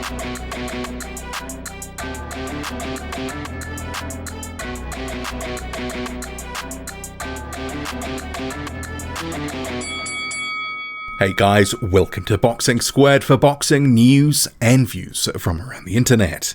Hey guys, welcome to Boxing Squared for boxing news and views from around the internet.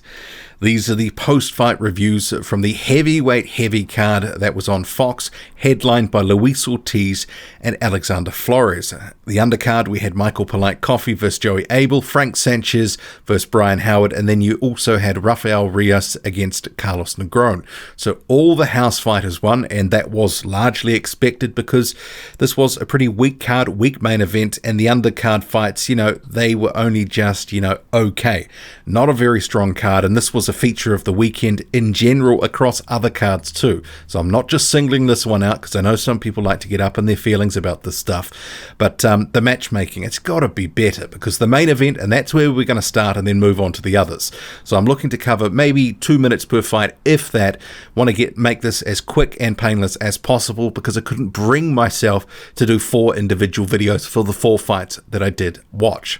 These are the post-fight reviews from the heavyweight heavy card that was on Fox, headlined by Luis Ortiz and Alexander Flores. The undercard, we had Michael Polite-Coffie versus Joey Abell, Frank Sanchez versus Brian Howard, and then you also had Rafael Rios against Carlos Negron. So all the house fighters won, and that was largely expected because this was a pretty weak card, weak main event, and the undercard fights, they were only just, okay. Not a very strong card, and this was a feature of the weekend in general across other cards too. So I'm not just singling this one out because I know some people like to get up in their feelings about this stuff, but the matchmaking, it's got to be better because the main event, and that's where we're going to start and then move on to the others. So I'm looking to cover maybe 2 minutes per fight, if that. Want to make this as quick and painless as possible because I couldn't bring myself to do 4 individual videos for the 4 fights that I did watch.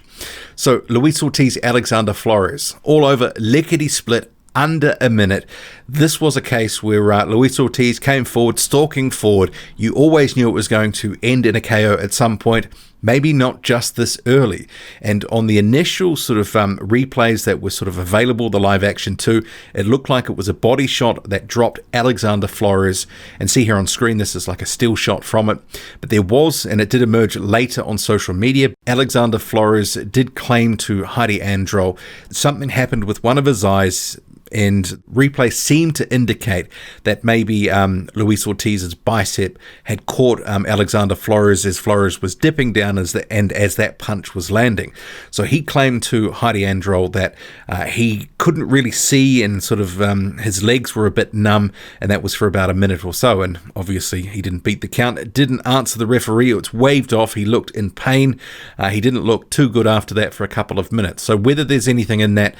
So Luis Ortiz, Alexander Flores, all over lickety split, under a minute. This was a case where Luis Ortiz came forward, stalking forward. You always knew it was going to end in a KO at some point, maybe not just this early. And on the initial sort of replays that were sort of available, the live action too, it looked like it was a body shot that dropped Alexander Flores. And see here on screen, this is like a still shot from it. But there was, and it did emerge later on social media, Alexander Flores did claim to Heidi Androl something happened with one of his eyes, and replay seemed to indicate that maybe Luis Ortiz's bicep had caught Alexander Flores as Flores was dipping down as that punch was landing. So he claimed to Heidi Androl that he couldn't really see, and sort of his legs were a bit numb, and that was for about a minute or so. And obviously he didn't beat the count. It didn't answer the referee. It's waved off. He looked in pain. He didn't look too good after that for a couple of minutes. So whether there's anything in that,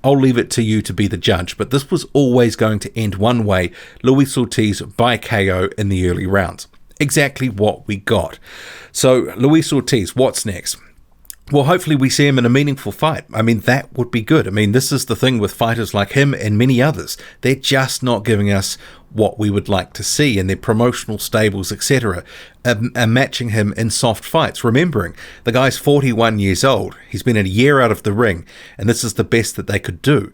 I'll leave it to you to be the judge, but this was always going to end one way, Luis Ortiz by KO in the early rounds. Exactly what we got. So Luis Ortiz, what's next? Well, hopefully we see him in a meaningful fight. I mean, that would be good. I mean, this is the thing with fighters like him and many others. They're just not giving us what we would like to see in their promotional stables, etc., and matching him in soft fights. Remembering, the guy's 41 years old. He's been a year out of the ring, and this is the best that they could do.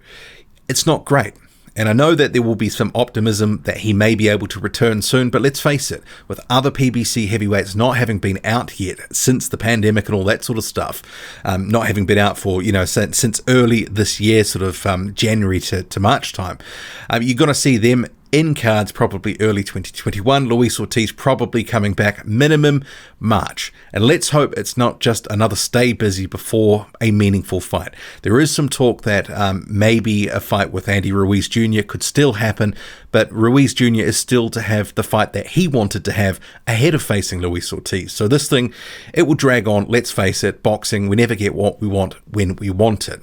It's not great. And I know that there will be some optimism that he may be able to return soon, but let's face it, with other PBC heavyweights not having been out yet since the pandemic and all that sort of stuff, not having been out for, since early this year, sort of January to March time, you're going to see them in cards probably early 2021. Luis Ortiz probably coming back minimum March. And let's hope it's not just another stay busy before a meaningful fight. There is some talk that maybe a fight with Andy Ruiz Jr. could still happen, but Ruiz Jr. is still to have the fight that he wanted to have ahead of facing Luis Ortiz. So this thing, it will drag on. Let's face it, boxing, we never get what we want when we want it.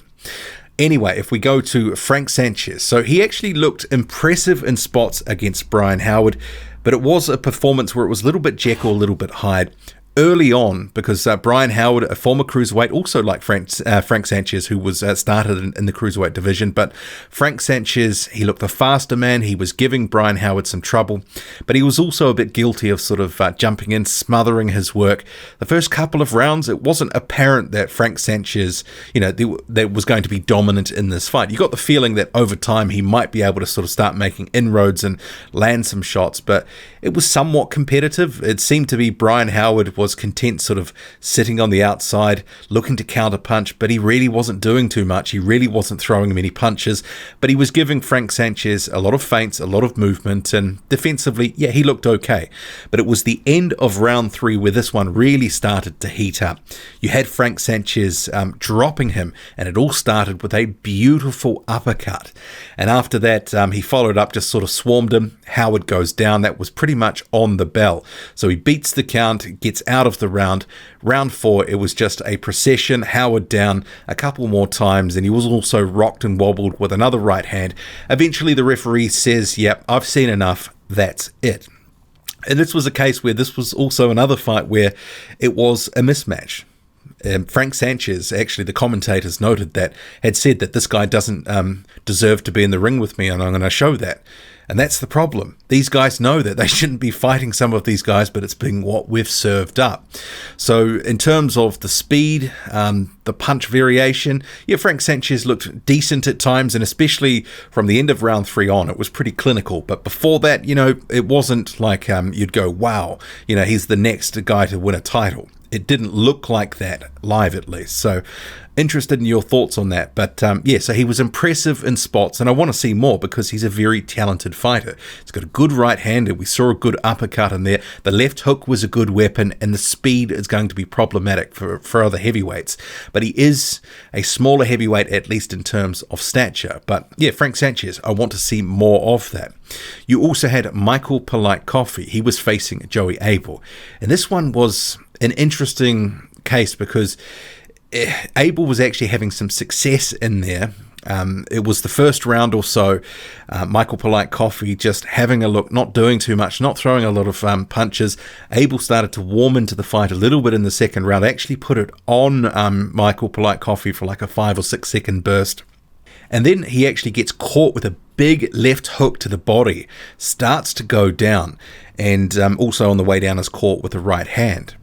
Anyway, if we go to Frank Sanchez, so he actually looked impressive in spots against Brian Howard, but it was a performance where it was a little bit Jekyll, a little bit Hyde early on, because Brian Howard, a former cruiserweight, also like Frank Sanchez, who was started in the cruiserweight division, but Frank Sanchez, he looked the faster man. He was giving Brian Howard some trouble, but he was also a bit guilty of sort of jumping in, smothering his work. The first couple of rounds, it wasn't apparent that Frank Sanchez, that was going to be dominant in this fight. You got the feeling that over time he might be able to sort of start making inroads and land some shots, but it was somewhat competitive. It seemed to be Brian Howard was content sort of sitting on the outside, looking to counterpunch, but he really wasn't doing too much. He really wasn't throwing many punches, but he was giving Frank Sanchez a lot of feints, a lot of movement, and defensively, yeah, he looked okay. But it was the end of round 3 where this one really started to heat up. You had Frank Sanchez dropping him, and it all started with a beautiful uppercut. And after that, he followed up, just sort of swarmed him. Howard goes down. That was pretty much on the bell. So he beats the count, gets out of the round. Round 4, it was just a procession. Howard down a couple more times, and he was also rocked and wobbled with another right hand. Eventually, the referee says, yep, I've seen enough. That's it. And this was a case where this was also another fight where it was a mismatch. Frank Sanchez, actually, the commentators noted that, had said that this guy doesn't deserve to be in the ring with me, and I'm going to show that. And that's the problem. These guys know that they shouldn't be fighting some of these guys, but it's been what we've served up. So in terms of the speed, the punch variation, yeah, Frank Sanchez looked decent at times, and especially from the end of round 3 on, it was pretty clinical. But before that, it wasn't like you'd go, wow, he's the next guy to win a title. It didn't look like that live, at least. So interested in your thoughts on that. But so he was impressive in spots, and I want to see more because he's a very talented fighter. He's got a good right hander. We saw a good uppercut in there. The left hook was a good weapon, and the speed is going to be problematic for other heavyweights. But he is a smaller heavyweight, at least in terms of stature. But yeah, Frank Sanchez, I want to see more of that. You also had Michael Polite-Coffie. He was facing Joey Abell. And this one was an interesting case because Abel was actually having some success in there. It was the first round or so. Michael Polite-Coffie just having a look, not doing too much, not throwing a lot of punches. Abel started to warm into the fight a little bit in the second round. Actually put it on Michael Polite-Coffie for like a 5 or 6 second burst. And then he actually gets caught with a big left hook to the body, starts to go down, and also on the way down is caught with a right hand.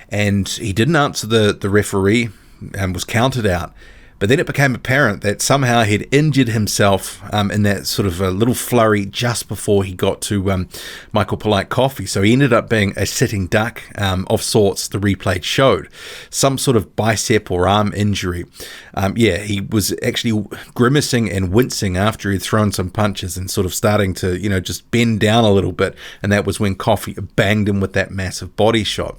And he didn't answer the referee and was counted out. But then it became apparent that somehow he'd injured himself in that sort of a little flurry just before he got to Michael Polite-Coffie. So he ended up being a sitting duck of sorts, the replay showed. Some sort of bicep or arm injury. He was actually grimacing and wincing after he'd thrown some punches and sort of starting to, just bend down a little bit. And that was when Coffee banged him with that massive body shot.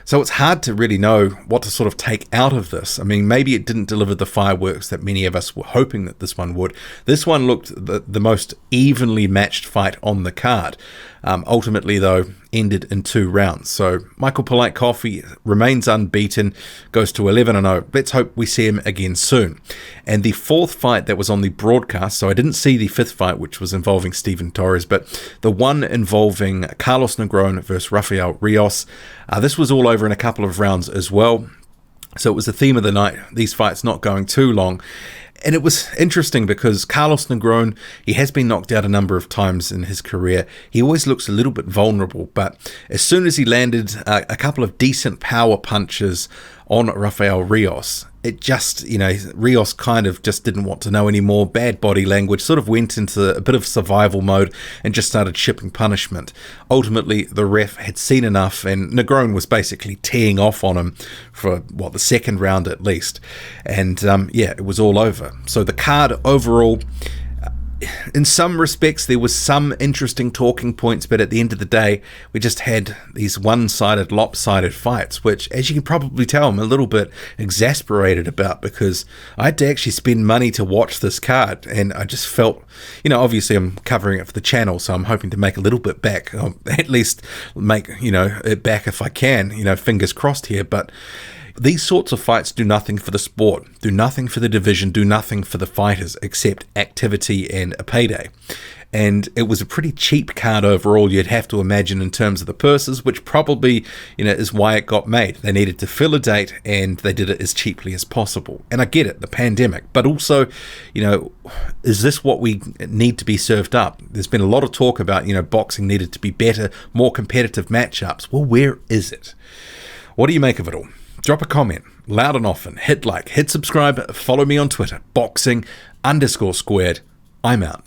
So it's hard to really know what to sort of take out of this. I mean, maybe it didn't deliver the fireworks that many of us were hoping that this one would. This one looked the most evenly matched fight on the card. Ultimately, though, ended in 2 rounds. So Michael Polite-Coffie remains unbeaten, goes to 11-0. Let's hope we see him again soon. And the 4th fight that was on the broadcast, so I didn't see the 5th fight, which was involving Steven Torres, but the one involving Carlos Negron versus Rafael Rios. This was all over in a couple of rounds as well. So it was the theme of the night, these fights not going too long. And it was interesting because Carlos Negron, he has been knocked out a number of times in his career. He always looks a little bit vulnerable, but as soon as he landed a couple of decent power punches on Rafael Rios, it just, Rios kind of just didn't want to know anymore. Bad body language, sort of went into a bit of survival mode and just started shipping punishment. Ultimately, the ref had seen enough, and Negron was basically teeing off on him for, the second round at least. And, it was all over. So the card overall, in some respects, there was some interesting talking points, but at the end of the day, we just had these one-sided, lopsided fights, which, as you can probably tell, I'm a little bit exasperated about because I had to actually spend money to watch this card, and I just felt, obviously I'm covering it for the channel, so I'm hoping to make a little bit back, or at least make, it back if I can, fingers crossed here, but these sorts of fights do nothing for the sport, do nothing for the division, do nothing for the fighters except activity and a payday. And it was a pretty cheap card overall, you'd have to imagine, in terms of the purses, which probably, is why it got made. They needed to fill a date and they did it as cheaply as possible. And I get it, the pandemic, but also, is this what we need to be served up? There's been a lot of talk about, boxing needed to be better, more competitive matchups. Well, where is it? What do you make of it all? Drop a comment, loud and often, hit like, hit subscribe, follow me on Twitter, boxing_squared. I'm out.